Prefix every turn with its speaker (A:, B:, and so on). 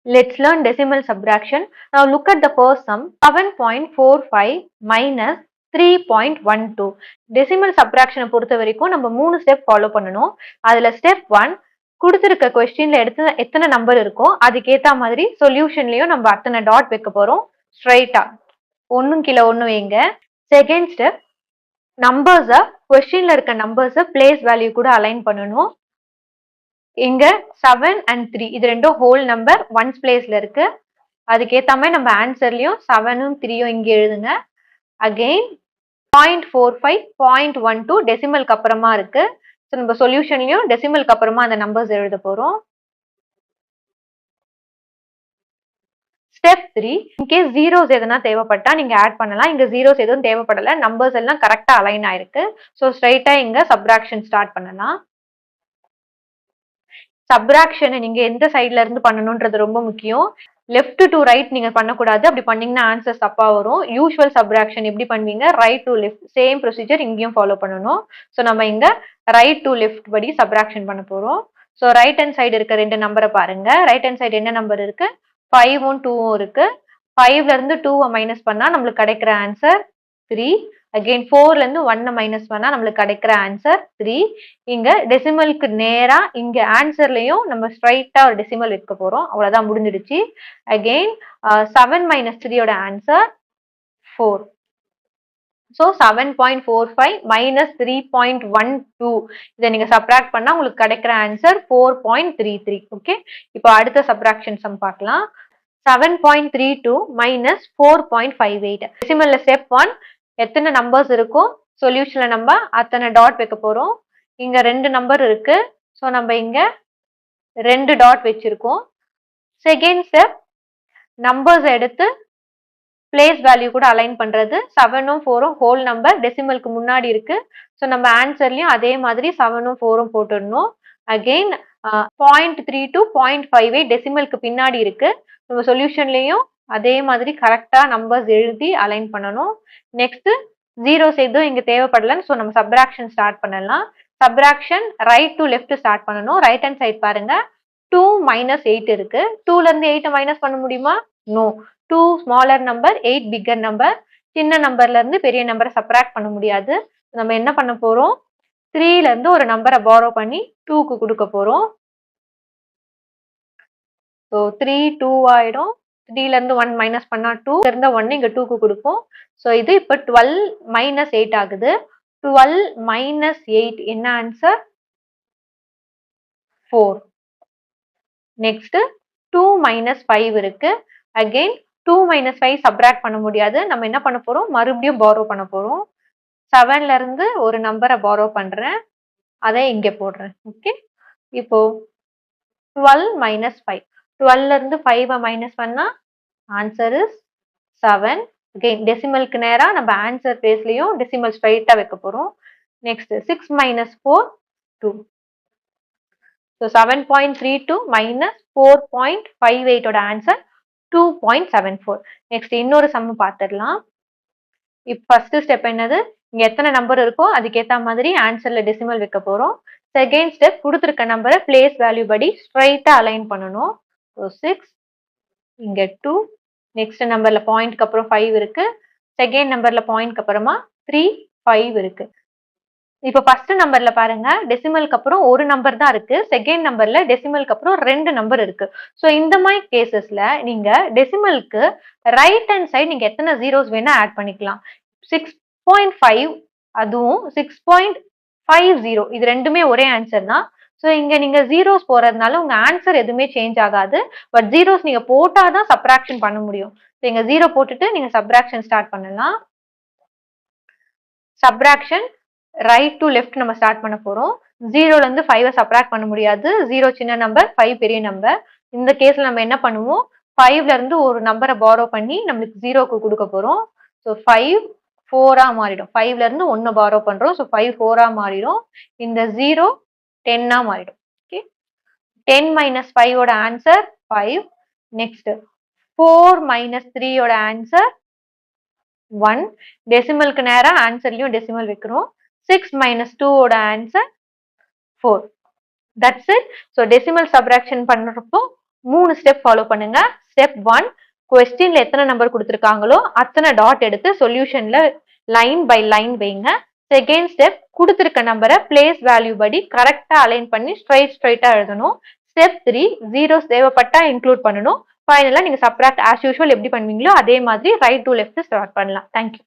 A: Let's learn decimal subtraction. Now look at the first sum 7.45 minus 3.12. Decimal subtraction பொறுத்த வரைக்கும் நம்ம 3 step follow பண்ணணும். அதுல ஸ்டெப் 1 கொடுத்திருக்க கொஸ்டின்ல எத்தனை நம்பர் இருக்கோ அதுக்கேத்த மாதிரி சொல்யூஷன்லயும் நம்ம அத்தனை டாட் வைக்க போறோம். ஸ்ட்ரைட்டா ஒன்னும் கீழே ஒன்னு வைங்க. செகண்ட் ஸ்டெப் நம்பர்ஸ கொஸ்டின்ல இருக்க நம்பர்ஸ பிளேஸ் வேல்யூ கூட அலைன் பண்ணணும். இங்க 7 and 3 இது ரெண்டும் ஹோல் நம்பர் ஒன்ஸ் பிளேஸ்ல இருக்கு. அதுக்கேத்த மாதிரி நம்ம ஆன்சர்லயும் 7ம் 3ம் இங்க எழுதுங்க. அகெயின் 0.45 0.12 டெசிமலுக்கு அப்புறமா இருக்கு. ஸோ நம்ம சொல்யூஷன்லயும் டெசிமலுக்கு அப்புறமா அந்த நம்பர்ஸ் எழுத போறோம். ஸ்டெப் 3 இன்கேஸ் ஜீரோஸ் எதனா தேவைப்பட்டா நீங்க ஆட் பண்ணலாம். இங்க ஜீரோஸ் எதுவும் தேவைப்படல, நம்பர்ஸ் எல்லாம் கரெக்டா அலைன் ஆயிருக்கு. ஸோ ஸ்ட்ரைட்டா இங்க சப்ராக்ஷன் ஸ்டார்ட் பண்ணலாம். சப்ராக்ஷன் நீங்க எந்த சைட்ல இருந்து பண்ணணும்ன்றது ரொம்ப முக்கியம். லெஃப்ட் டு ரைட் நீங்க பண்ணக்கூடாது. அப்படி பண்ணீங்கன்னா ஆன்சர் தப்பா வரும். யூஷுவல் சப்ராக்ஷன் எப்படி பண்ணுவீங்க, right to left same procedure இங்கேயும் ஃபாலோ பண்ணணும். ஸோ நம்ம இங்க ரைட் டு லெஃப்ட் படி சப்ராக்ஷன் பண்ண போறோம். ஸோ ரைட் ஹேண்ட் சைடு இருக்க ரெண்டு நம்பரை பாருங்க. ரைட் ஹேண்ட் சைடு என்ன நம்பர் இருக்கு, 5ம் 2ம் இருக்கு. 5ல இருந்து 2வை மைனஸ் பண்ணா நம்மளுக்கு கிடைக்கிற ஆன்சர் 3. அகெயின் 4ல இருந்து 1 மைனஸ் பண்ணா நம்மளுக்கு கிடைக்கிற ஆன்சர் 3. இங்க டெசிமலுக்கு நேரா இங்க ஆன்சர்லயும் நம்ம ஸ்ட்ரைட்டா ஒரு டெசிமல் வைக்க போறோம். அவ்வளவுதான், முடிஞ்சிடுச்சு. அகெயின் 7 மைனஸ் 3யோட ஆன்சர் 4. ஸோ 7.45 மைனஸ் 3.12 இதை நீங்க சப்ராக்ட் பண்ணா உங்களுக்கு கிடைக்கிற ஆன்சர் 4.33. ஓகே, இப்போ அடுத்த சப்ராக்ஷன் சம் பார்க்கலாம். 7.32 மைனஸ் 4.58. டெசிமல்ல ஸ்டெப் 1 எத்தனை நம்பர்ஸ் இருக்கும் சொல்யூஷன்ல நம்ம அத்தனை டாட் வைக்க போறோம். இங்க 2 நம்பர் இருக்கு. ஸோ நம்ம இங்க 2 டாட் வச்சிருக்கோம். செகண்ட் ஸ்டெப் நம்பர்ஸ் எடுத்து பிளேஸ் வேல்யூ கூட அலைன் பண்றது. 7ம் 4ம் ஹோல் நம்பர் டெசிமலுக்கு முன்னாடி இருக்கு. ஸோ நம்ம ஆன்சர்லயும் அதே மாதிரி 7ம் 4ம் போட்டுடணும். அகெயின் 0.32 0.58 டெசிமலுக்கு பின்னாடி இருக்கு. நம்ம சொல்யூஷன்லயும் அதே மாதிரி கரெக்டா நம்பர்ஸ் எழுதி அலைன் பண்ணணும். நெக்ஸ்ட் ஜீரோஸ் எதுவும் இங்க தேவைப்படலன்னு ஸோ நம்ம சப்ராக்ஷன் ஸ்டார்ட் பண்ணலாம். Subtraction right to left start பண்ணணும். ரைட் ஹேண்ட் சைட் பாருங்க, 2 மைனஸ் 8 இருக்கு. 2ல இருந்து 8 மைனஸ் பண்ண முடியுமா? No. 2 smaller number, 8 bigger number. சின்ன நம்பர்ல இருந்து பெரிய நம்பரை சப்ராக்ட் பண்ண முடியாது. நம்ம என்ன பண்ண போறோம், 3ல இருந்து ஒரு நம்பரை பாரோ பண்ணி 2க்கு கொடுக்க போறோம். ஸோ 3 2 ஆயிடும். 3ல இருந்து 1 மைனஸ் பண்ணா 2 இருந்த 1 இங்க 2க்கு கொடுப்போம். ஸோ இது இப்போ 12 மைனஸ் 8 ஆகுது. 12 மைனஸ் 8 என்ன ஆன்சர்? 4. நெக்ஸ்ட் 2 மைனஸ் 5 இருக்கு. அகெயின் 2 மைனஸ் 5 சப்ராக்ட் பண்ண முடியாது. நம்ம என்ன பண்ண போறோம், மறுபடியும் பாரோ பண்ண போறோம். 7ல இருந்து ஒரு நம்பரை பாரோ பண்றேன், அதை இங்க போடுறேன். ஓகே, இப்போ 12 மைனஸ் 5. 12ல இருந்து 5 மைனஸ் பண்ணா ஆன்சர் இஸ் 7. அகெயின் டெசிமலுக்கு நேரா நம்ம ஆன்சர் பிளேஸ்லயும் டெசிமல் ஸ்ட்ரைட்டா வைக்க போறோம். Next 6 minus 4 2. ஸோ 7.32 மைனஸ் 4.58 ஓட ஆன்சர் 2.74. நெக்ஸ்ட் இன்னொரு சம் பார்த்துடலாம். இப்போ ஃபர்ஸ்ட் ஸ்டெப் என்னது, இங்க எத்தனை நம்பர் இருக்கோ அதுக்கேற்ற மாதிரி ஆன்சர்ல டெசிமல் வைக்க போறோம். செகண்ட் ஸ்டெப் கொடுத்துருக்க நம்பரை பிளேஸ் வேல்யூ படி ஸ்ட்ரைட்டா அலைன் பண்ணணும். ஸோ 6 இங்க 2. நெக்ஸ்ட் நம்பர்ல பாயிண்ட்க்கு அப்புறம் 5 இருக்கு. செகண்ட் நம்பர்ல பாயிண்ட்க்கு அப்புறமா 3 5 இருக்கு. இப்போ ஃபர்ஸ்ட் நம்பர்ல பாருங்க, டெசிமலுக்கு அப்புறம் ஒரு நம்பர் தான் இருக்கு. செகண்ட் நம்பர்ல டெசிமலுக்கு அப்புறம் 2 நம்பர் இருக்கு. ஸோ இந்த மாதிரி கேசஸ்ல நீங்க டெசிமலுக்கு ரைட் ஹேண்ட் சைடு நீங்க எத்தனை ஜீரோஸ் வேணா ஆட் பண்ணிக்கலாம். 6.5 அதுவும் 6.50 இது ரெண்டுமே ஒரே ஆன்சர் தான். ஸோ இங்க நீங்க ஜீரோஸ் போறதுனால உங்க ஆன்சர் எதுவுமே சேஞ்ச் ஆகாது. பட் ஜீரோஸ் நீங்க போட்டாதான் சப்ராக்ஷன் பண்ண முடியும். ஸோ இங்க ஜீரோ போட்டுட்டு நீங்க சப்ராக்ஷன் ஸ்டார்ட் பண்ணலாம். சப்ராக்ஷன் ரைட் டு லெஃப்ட் நம்ம ஸ்டார்ட் பண்ண போறோம். 0ல இருந்து 5 சப்ராக்ட் பண்ண முடியாது. 0 சின்ன நம்பர், 5 பெரிய நம்பர். இந்த கேஸ்ல நம்ம என்ன பண்ணுவோம், 5ல இருந்து ஒரு நம்பரை பாரோ பண்ணி நம்மளுக்கு 0க்கு கொடுக்க போறோம். ஸோ 5 4ஆ மாறிடும். 5ல இருந்து 1 பாரோ பண்றோம். ஸோ 5 4ஆ மாறிடும். இந்த 0 10ஆ மாறிடும். ஓகே, 10 மைனஸ் 5ஓட ஆன்சர் 5. நெக்ஸ்ட் 4 மைனஸ் 3ஓட ஆன்சர் 1. டெசிமலுக்கு நேரா ஆன்சர்லயும் டெசிமல் வைக்கிறோம். 6 மைனஸ் 2ஓட answer 4. That's it. So decimal subtraction பண்றப்போ 3 ஸ்டெப் ஃபாலோ பண்ணுங்க. ஸ்டெப் 1, கொஸ்டின்ல எத்தனை நம்பர் கொடுத்துருக்காங்களோ அத்தனை டாட் எடுத்து சொல்யூஷன்ல லைன் பை லைன் வைங்க. செகண்ட் ஸ்டெப், கொடுத்துருக்க நம்பரை பிளேஸ் வேல்யூ படி கரெக்டா அலைன் பண்ணி ஸ்ட்ரைட்டா எழுதணும். ஸ்டெப் 3, ஜீரோஸ் தேவைப்பட்டா இன்க்ளூட் பண்ணணும். ஃபைனலா நீங்க சப்ராக்ட் ஆஸ் யூஷுவல் எப்படி பண்ணுவீங்களோ அதே மாதிரி ரைட் டு லெஃப்ட் ஸ்டார்ட் பண்ணலாம். தேங்க்யூ.